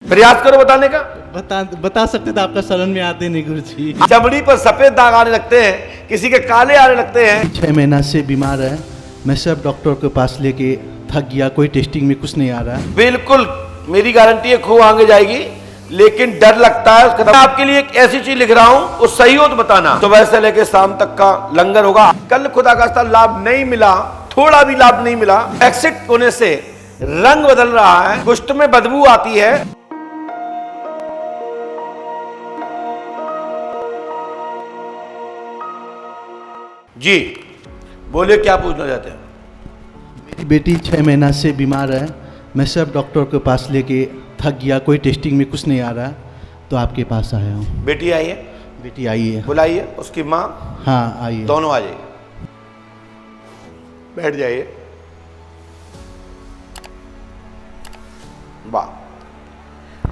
प्रयास करो बताने का। बता सकते थे, आपका शरण में आते नहीं गुरुजी। चमड़ी पर सफेद दाग आने लगते हैं, किसी के काले आने लगते हैं। 6 महीना से बीमार है, मैं सब डॉक्टर के पास लेके थक गया, कोई टेस्टिंग में कुछ नहीं आ रहा है। बिल्कुल मेरी गारंटी है खूब आगे जाएगी, लेकिन डर लगता है उसका। मैं आपके लिए एक ऐसी चीज लिख रहा हूं, वो सही हो तो बताना। सुबह से लेकर शाम तक का लंगर होगा। कल खुदा का लाभ नहीं मिला, थोड़ा भी लाभ नहीं मिला, एक्सिट होने से रंग बदल रहा है, कुष्ठ में बदबू आती है। जी बोलिए, क्या पूछना चाहते हैं? मेरी बेटी 6 महीना से बीमार है, मैं सब डॉक्टर के पास लेके थक गया, कोई टेस्टिंग में कुछ नहीं आ रहा, तो आपके पास आया हूँ। बेटी आई है? बेटी आई है। बुलाइए उसकी माँ। हाँ आई है। दोनों आ जाइए, बैठ जाइए। वाह,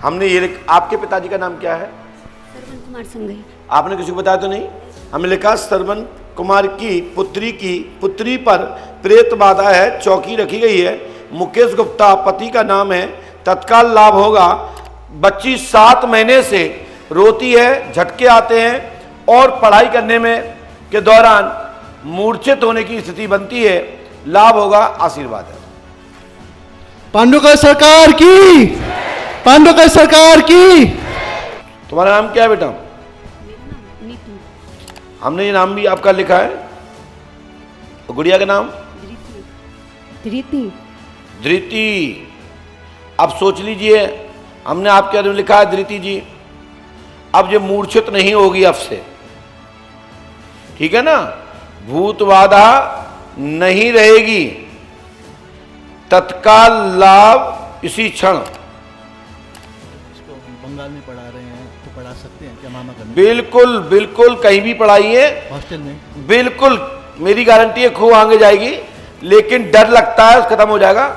हमने ये आपके पिताजी का नाम क्या है? सरवन कुमार संघई। आपने किसी को बताया तो नहीं? हमने लिखा सरवन कुमार की पुत्री पर प्रेत बाधा है, चौकी रखी गई है। मुकेश गुप्ता पति का नाम है, तत्काल लाभ होगा। बच्ची 7 महीने से रोती है, झटके आते हैं और पढ़ाई करने में के दौरान मूर्छित होने की स्थिति बनती है। लाभ होगा, आशीर्वाद है। पांडुका सरकार की, पांडुका सरकार की। तुम्हारा नाम क्या है बेटा? मेरा नाम नीतू। हमने ये नाम भी आपका लिखा है। गुड़िया का नाम? धृति। धृति। अब सोच लीजिए, हमने आपके बारे में लिखा है धृति जी। अब ये मूर्छित नहीं होगी अब से, ठीक है ना? भूत बाधा नहीं रहेगी, तत्काल लाभ इसी क्षण। इसको बंगाल में पढ़ा रहे हैं, तो पढ़ा सकते हैं क्या मामा करने? बिल्कुल बिल्कुल, कहीं भी पढ़ाइए, हॉस्टल में। बिल्कुल मेरी गारंटी है खूब आगे जाएगी, लेकिन डर लगता है खत्म हो जाएगा।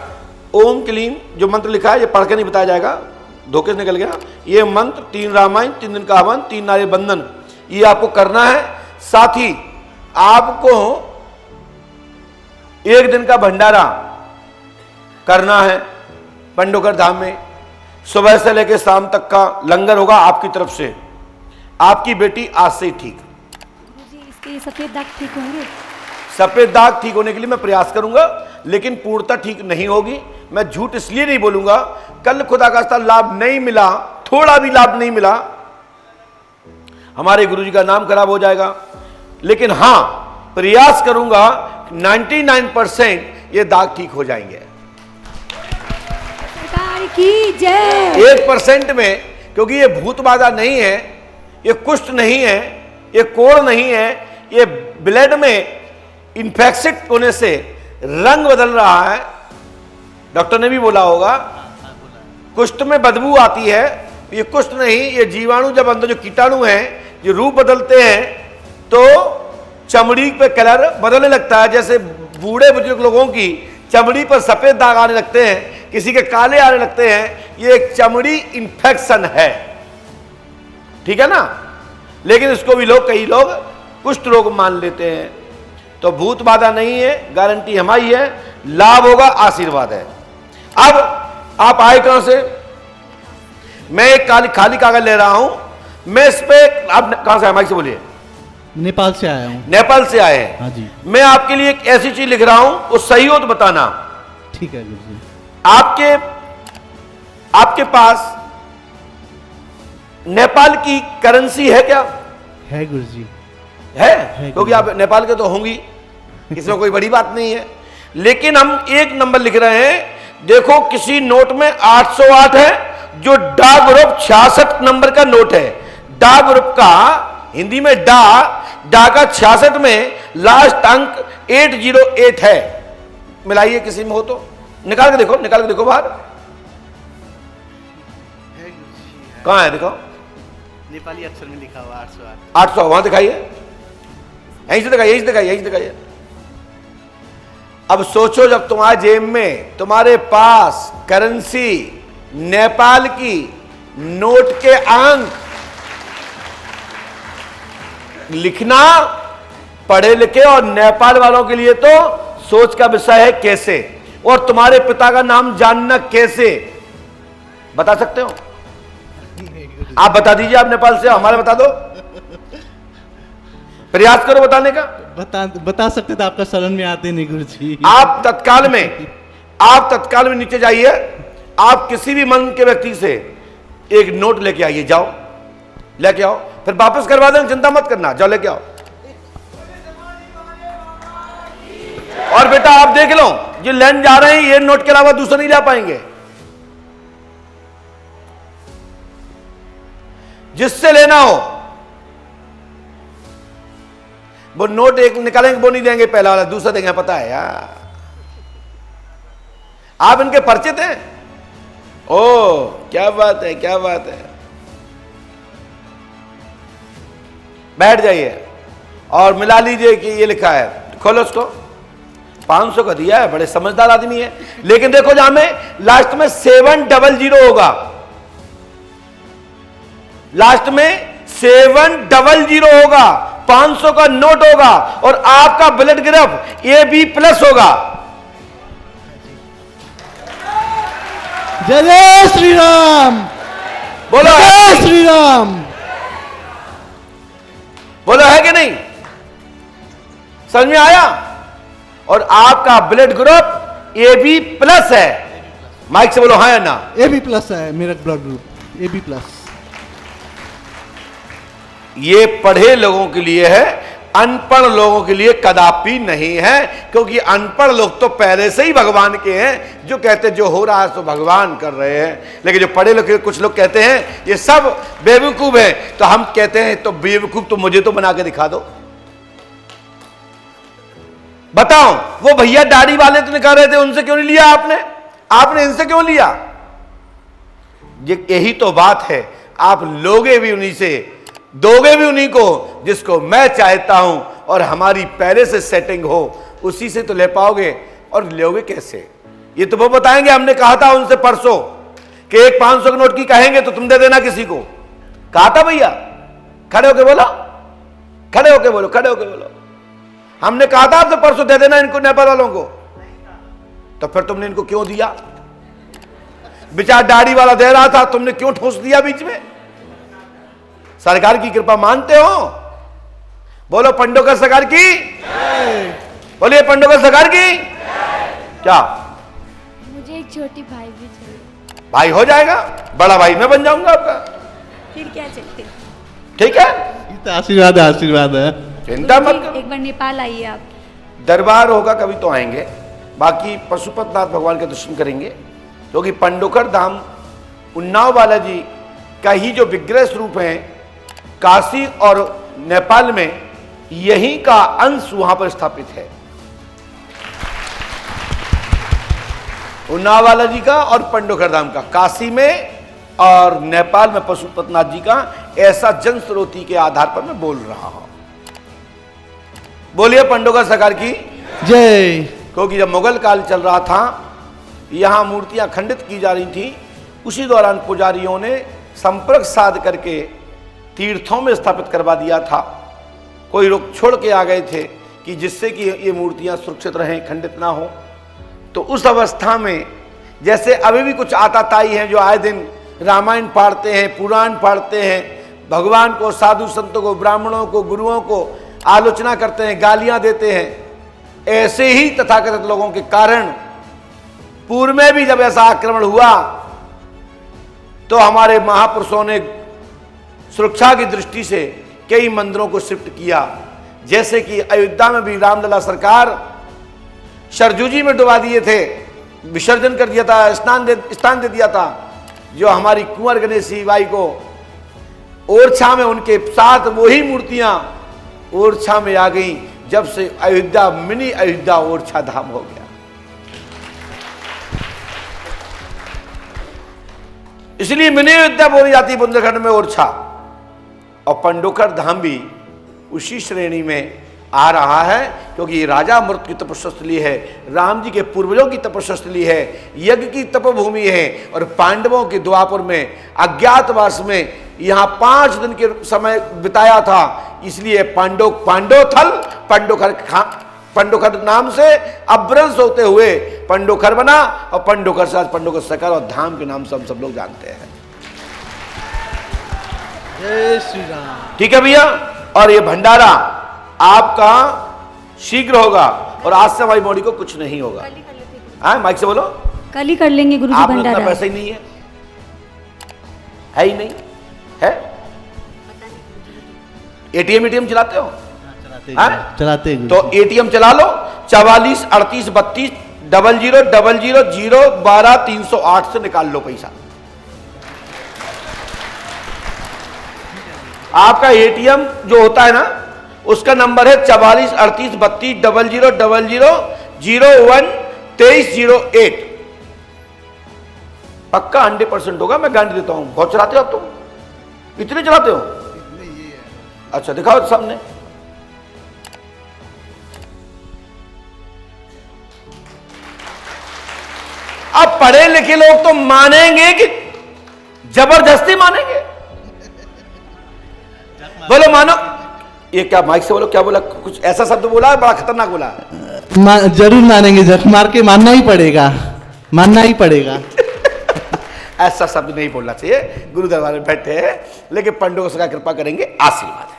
ओम क्लीम जो मंत्र लिखा है, ये पढ़ के नहीं बताया जाएगा, धोखे से निकल गया। ये मंत्र 3 रामायण, 3 दिन का हवन, 3 नारियल बंधन, ये आपको करना है। साथ ही आपको 1 दिन का भंडारा करना है पंडोकर धाम में। सुबह से लेकर शाम तक का लंगर होगा आपकी तरफ से। आपकी बेटी आज से ही ठीक। गुरुजी, इसके सफेद दाग ठीक होंगे? सफेद दाग ठीक होने के लिए मैं प्रयास करूंगा, लेकिन पूर्णतः ठीक नहीं होगी। मैं झूठ इसलिए नहीं बोलूंगा, कल खुदा का लाभ नहीं मिला, थोड़ा भी लाभ नहीं मिला, हमारे गुरुजी का नाम खराब हो जाएगा। लेकिन हां, प्रयास करूंगा 99% ये दाग ठीक हो जाएंगे। सरकार की जय। 1% में, क्योंकि ये भूत बाधा नहीं है, ये कुष्ठ नहीं है, ये कोढ़ नहीं है, ये ब्लड में इन्फेक्शन होने से रंग बदल रहा है। डॉक्टर ने भी बोला होगा, कुष्ठ में बदबू आती है। ये कुष्ठ नहीं, ये जीवाणु जब अंदर जो कीटाणु हैं, जो रूप बदलते हैं, तो चमड़ी पे कलर बदलने लगता है। जैसे बूढ़े बुजुर्ग लोगों की चमड़ी पर सफेद दाग आने लगते हैं, किसी के काले आने लगते हैं, ये एक चमड़ी इन्फेक्शन है, ठीक है ना? लेकिन इसको भी कई लोग कुष्ठ रोग मान लेते हैं। तो भूत बाधा नहीं है, गारंटी हमारी है, लाभ होगा, आशीर्वाद है। अब आप आए कहां से? मैं एक खाली कागज ले रहा हूं, मैं इस पे, आप कहां से आए? माइक से बोलिए। नेपाल से आया हूँ। नेपाल से आए हैं? हाँ जी। मैं आपके लिए एक ऐसी चीज लिख रहा हूं, वो सही हो तो बताना। ठीक है गुरुजी। आपके पास नेपाल की करेंसी है क्या? है गुरुजी। है, क्योंकि आप नेपाल के तो होंगी, इसमें कोई बड़ी बात नहीं है। लेकिन हम एक नंबर लिख रहे हैं। देखो, किसी नोट में 808 है, जो डा ग्रुप 66 नंबर का नोट है। डा ग्रुप का हिंदी में डा का 66 में लास्ट अंक 808 है। मिलाइए, किसी में हो तो निकाल के देखो बाहर। कहां है? देखो, नेपाली अक्षर में लिखा हुआ 808। 800 वहां दिखाइए, यहीं से दिखाइए। अब सोचो, जब तुम्हारे जेब में, तुम्हारे पास करेंसी नेपाल की नोट के अंक लिखना, पढ़े लिखे और नेपाल वालों के लिए तो सोच का विषय है कैसे, और तुम्हारे पिता का नाम जानना कैसे, बता सकते हो? आप बता दीजिए, आप नेपाल से, हमारे बता दो, प्रयास करो बताने का। बता सकते थे, आपका शरण में आते नहीं गुरु जी। आप तत्काल में नीचे जाइए, आप किसी भी मन के व्यक्ति से एक नोट लेके आइए, जाओ लेके आओ, फिर वापस करवा देना, चिंता मत करना, जाओ लेके आओ। और बेटा आप देख लो, ये लैंड जा रहे हैं, ये नोट के अलावा दूसरा नहीं ला पाएंगे। जिससे लेना हो वो नोट एक निकालेंगे, वो नहीं देंगे पहला वाला, दूसरा देंगे, पता है यार। आप इनके परिचित हैं? ओ क्या बात है, क्या बात है। बैठ जाइए और मिला लीजिए कि ये लिखा है, खोलो उसको। 500 का दिया है, बड़े समझदार आदमी है। लेकिन देखो जहां में लास्ट में 700 होगा, लास्ट में 700 होगा, 500 का नोट होगा और आपका ब्लड ग्रुप AB+ होगा। जय जय श्री राम, बोलो जय श्री राम। बोलो है कि नहीं? समझ में आया? और आपका ब्लड ग्रुप AB+ है। माइक से बोलो हाँ या ना। AB+ है मेरा ब्लड ग्रुप, AB+। ये पढ़े लोगों के लिए है, अनपढ़ लोगों के लिए कदापि नहीं है, क्योंकि अनपढ़ लोग तो पहले से ही भगवान के हैं, जो कहते हैं जो हो रहा है तो भगवान कर रहे हैं। लेकिन जो पढ़े लोग, कुछ लोग कहते हैं ये सब बेवकूफ है, तो हम कहते हैं तो बेवकूफ तो मुझे तो बना के दिखा दो। बताओ, वो भैया दाढ़ी वाले तो निकाल रहे थे, उनसे क्यों नहीं लिया आपने? आपने इनसे क्यों लिया? यही तो बात है, आप लोगे भी उन्हीं से, दोगे भी उन्हीं को जिसको मैं चाहता हूं, और हमारी पहले से सेटिंग हो, उसी से तो ले पाओगे। और लोगे कैसे? ये तो वो बताएंगे। हमने कहा था उनसे परसों कि एक 500 के नोट की कहेंगे तो तुम दे देना किसी को, कहा था भैया। खड़े होके बोलो, खड़े होके बोलो, खड़े होके बोलो। हमने कहा था आपसे परसों दे देना इनको, नेपाल वालों को, तो फिर तुमने इनको क्यों दिया? बेचारा दाढ़ी वाला दे रहा था, तुमने क्यों ठोस दिया बीच में? सरकार की कृपा मानते हो? बोलो पंडोकर सरकार की, बोलिए पंडोकर सरकार की। क्या? मुझे एक छोटी भाई भी चाहिए। भाई हो जाएगा, बड़ा भाई मैं बन जाऊंगा आपका। फिर क्या चाहिए? ठीक है, ये तो आशीर्वाद है, आशीर्वाद है। चिंता मत करो। एक बार नेपाल आइए आप। दरबार होगा कभी तो आएंगे, बाकी पशुपतिनाथ भगवान के दर्शन करेंगे, क्योंकि पंडोकर धाम उन्नाव बालाजी का ही जो विग्रह स्वरूप है, काशी और नेपाल में यही का अंश वहां पर स्थापित है। उन्नाव बालाजी का और पंडोकर धाम का, काशी में और नेपाल में पशुपतिनाथ जी का, ऐसा जन स्रोती के आधार पर मैं बोल रहा हूं। बोलिए पंडोकर सरकार की जय। क्योंकि जब मुगल काल चल रहा था, यहां मूर्तियां खंडित की जा रही थी, उसी दौरान पुजारियों ने संपर्क साध करके तीर्थों में स्थापित करवा दिया था। कोई लोग छोड़ के आ गए थे कि जिससे कि ये मूर्तियां सुरक्षित रहें, खंडित ना हो। तो उस अवस्था में जैसे अभी भी कुछ आताताई हैं जो आए दिन रामायण पढ़ते हैं, पुराण पढ़ते हैं, भगवान को, साधु संतों को, ब्राह्मणों को, गुरुओं को आलोचना करते हैं, गालियां देते हैं, ऐसे ही तथाकथित लोगों के कारण पूर्व में भी जब ऐसा आक्रमण हुआ तो हमारे महापुरुषों ने सुरक्षा की दृष्टि से कई मंदिरों को शिफ्ट किया। जैसे कि अयोध्या में भी रामलला सरकार सरजू जी में डुबा दिए थे, विसर्जन कर दिया था, स्थान दे दिया था। जो हमारी कुंवर गणेशी बाई को ओरछा में, उनके साथ वही मूर्तियां ओरछा में आ गई, जब से अयोध्या मिनी अयोध्या ओरछा धाम हो गया। इसलिए मिनी अयोध्या बोली जाती है बुंदेलखंड में ओरछा। और पंडोकर धाम भी उसी श्रेणी में आ रहा है, क्योंकि ये राजा मृत की तपस्या स्थली है, राम जी के पूर्वजों की तपस्या स्थली है, यज्ञ की तपभूमि है। और पांडवों के द्वापर में अज्ञातवास में यहाँ 5 दिन के समय बिताया था, इसलिए पांडोथल पंडोखर नाम से अभ्रंश होते हुए पंडोखर बना, और पंडोखर से आज पंडोखर सरकार और धाम के नाम से हम सब लोग जानते हैं। जय श्री राम। ठीक है भैया। और ये भंडारा आपका शीघ्र होगा और आज से हमारी बॉडी को कुछ नहीं होगा। हाँ, माइक से बोलो। कल ही कर लेंगे गुरुजी आप लोग भंडारा। इतना पैसा ही नहीं है ही नहीं है। एटीएम चलाते हो? चलाते हैं तो एटीएम चला लो 44 38 32 00 00 0 12 308 से निकाल लो पैसा। आपका एटीएम जो होता है ना, उसका नंबर है 44 38 32 00 00 01 2308। पक्का 100% होगा, मैं गारंटी देता हूं। बहुत चलाते हो आप तुम? इतने चलाते हो? अच्छा दिखाओ सामने। अब पढ़े लिखे लोग तो मानेंगे कि जबरदस्ती मानेंगे? बोलो मानो। ये क्या माइक से बोलो, क्या बोला? कुछ ऐसा शब्द बोला, बड़ा खतरनाक बोला। जरूर मानेंगे, जट मार के मानना ही पड़ेगा, मानना ही पड़ेगा। ऐसा शब्द नहीं बोलना चाहिए। गुरु दरबार में बैठे हैं, लेकिन पंडों को सदा कृपा करेंगे, आशीर्वाद।